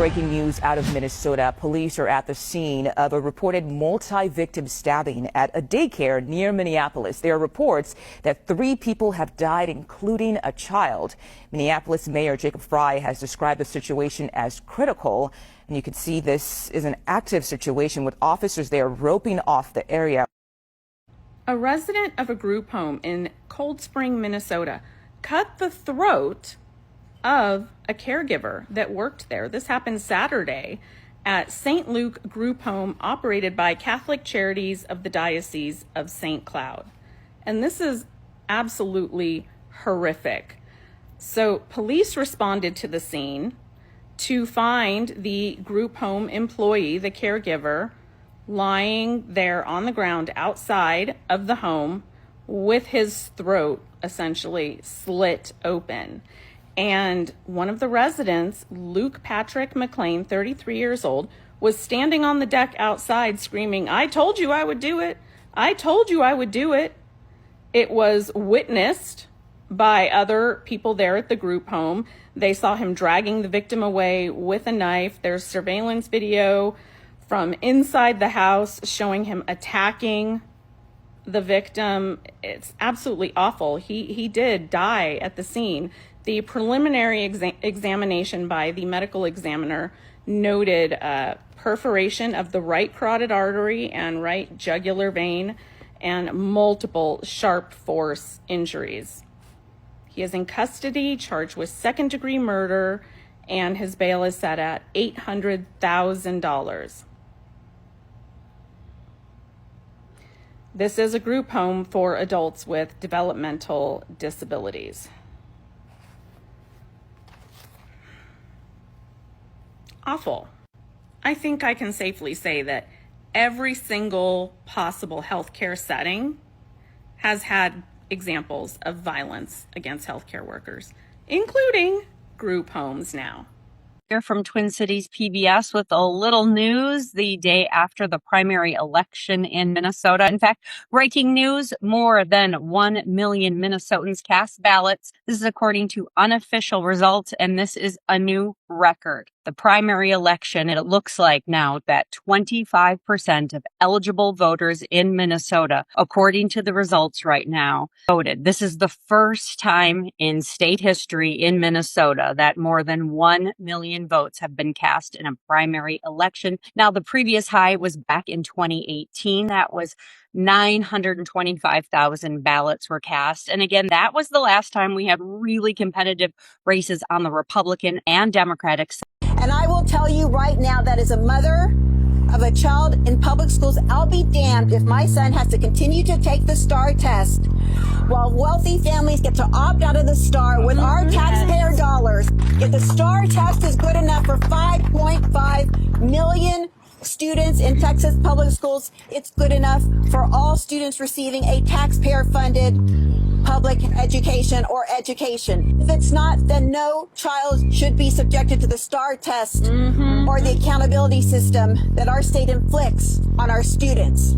Breaking news out of Minnesota. Police are at the scene of a reported multi-victim stabbing at a daycare near Minneapolis. There are reports that 3 people have died, including a child. Minneapolis Mayor Jacob Frey has described the situation as critical. And you can see this is an active situation with officers there roping off the area. A resident of a group home in Cold Spring, Minnesota, cut the throat of a caregiver that worked there. This happened Saturday at St. Luke Group Home, operated by Catholic Charities of the Diocese of St. Cloud. And this is absolutely horrific. So police responded to the scene to find the group home employee, the caregiver, lying there on the ground outside of the home with his throat essentially slit open. And one of the residents, Luke Patrick McLean, 33 years old, was standing on the deck outside screaming, "I told you I would do it. I told you I would do it." It was witnessed by other people there at the group home. They saw him dragging the victim away with a knife. There's surveillance video from inside the house showing him attacking the victim. It's absolutely awful. He did die at the scene. The preliminary examination by the medical examiner noted perforation of the right carotid artery and right jugular vein and multiple sharp force injuries. He is in custody, charged with second-degree murder, and his bail is set at $800,000. This is a group home for adults with developmental disabilities. Awful. I think I can safely say that every single possible healthcare setting has had examples of violence against healthcare workers, including group homes now. Here from Twin Cities PBS with a little news the day after the primary election in Minnesota. In fact, breaking news, more than 1 million Minnesotans cast ballots. This is according to unofficial results, and this is a new record. The primary election, it looks like now that 25% of eligible voters in Minnesota, according to the results right now, voted. This is the first time in state history in Minnesota that more than 1 million votes have been cast in a primary election. Now, the previous high was back in 2018. That was 925,000 ballots were cast. And again, that was the last time we had really competitive races on the Republican and Democratic side. And I will tell you right now that as a mother of a child in public schools, I'll be damned if my son has to continue to take the STAR test while wealthy families get to opt out of the STAR with our taxpayer dollars. If the STAR test is good enough for 5.5 million students in Texas public schools, it's good enough for all students receiving a taxpayer-funded public education or education. If it's not, then no child should be subjected to the STAR test or the accountability system that our state inflicts on our students.